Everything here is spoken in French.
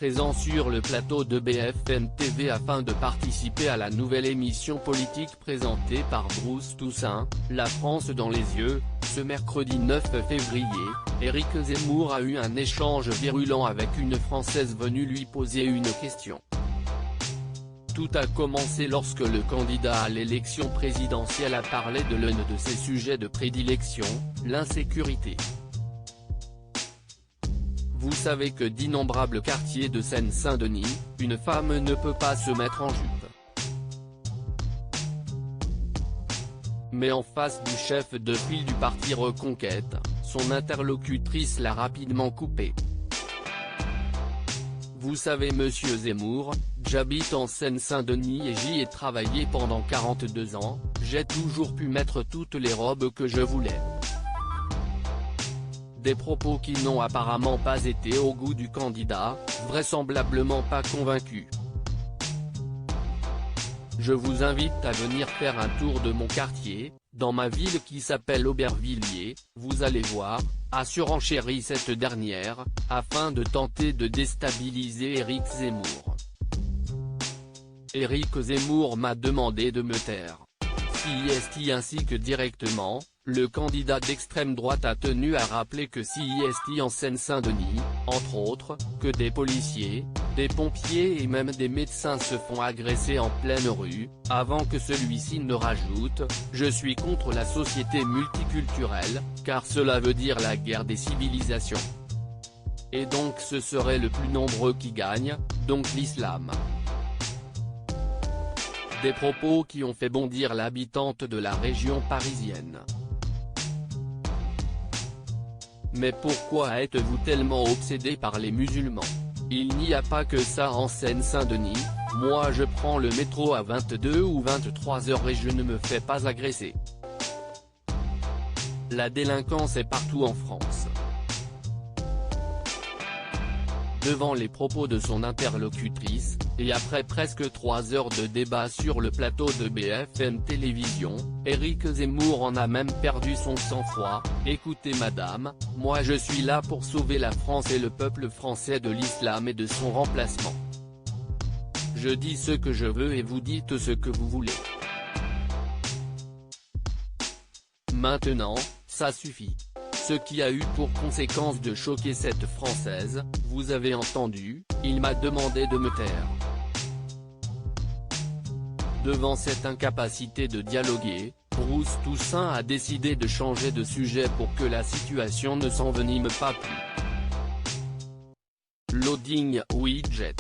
présent sur le plateau de BFM TV afin de participer à la nouvelle émission politique présentée par Bruce Toussaint, La France dans les yeux. Ce mercredi 9 février, Éric Zemmour a eu un échange virulent avec une Française venue lui poser une question. Tout a commencé lorsque le candidat à l'élection présidentielle a parlé de l'un de ses sujets de prédilection, l'insécurité. Vous savez que d'innombrables quartiers de Seine-Saint-Denis, une femme ne peut pas se mettre en jupe. Mais en face du chef de file du parti Reconquête, son interlocutrice l'a rapidement coupé. Vous savez monsieur Zemmour, j'habite en Seine-Saint-Denis et j'y ai travaillé pendant 42 ans, j'ai toujours pu mettre toutes les robes que je voulais. Des propos qui n'ont apparemment pas été au goût du candidat, vraisemblablement pas convaincu. Je vous invite à venir faire un tour de mon quartier, dans ma ville qui s'appelle Aubervilliers, vous allez voir, a surenchéri cette dernière, afin de tenter de déstabiliser Éric Zemmour. Éric Zemmour m'a demandé de me taire. CIST ainsi que directement, le candidat d'extrême droite a tenu à rappeler que CIST en Seine-Saint-Denis, entre autres, que des policiers, des pompiers et même des médecins se font agresser en pleine rue, avant que celui-ci ne rajoute « Je suis contre la société multiculturelle, car cela veut dire la guerre des civilisations. Et donc ce serait le plus nombreux qui gagne, donc l'islam ». Des propos qui ont fait bondir l'habitante de la région parisienne. Mais pourquoi êtes-vous tellement obsédé par les musulmans? Il n'y a pas que ça en Seine-Saint-Denis, moi je prends le métro à 22 ou 23 heures et je ne me fais pas agresser. La délinquance est partout en France. Devant les propos de son interlocutrice, et après presque 3 heures de débat sur le plateau de BFM Télévision, Éric Zemmour en a même perdu son sang-froid. Écoutez madame, moi je suis là pour sauver la France et le peuple français de l'islam et de son remplacement. Je dis ce que je veux et vous dites ce que vous voulez. Maintenant, ça suffit. Ce qui a eu pour conséquence de choquer cette Française, vous avez entendu, il m'a demandé de me taire. Devant cette incapacité de dialoguer, Bruce Toussaint a décidé de changer de sujet pour que la situation ne s'envenime pas plus. Loading widget.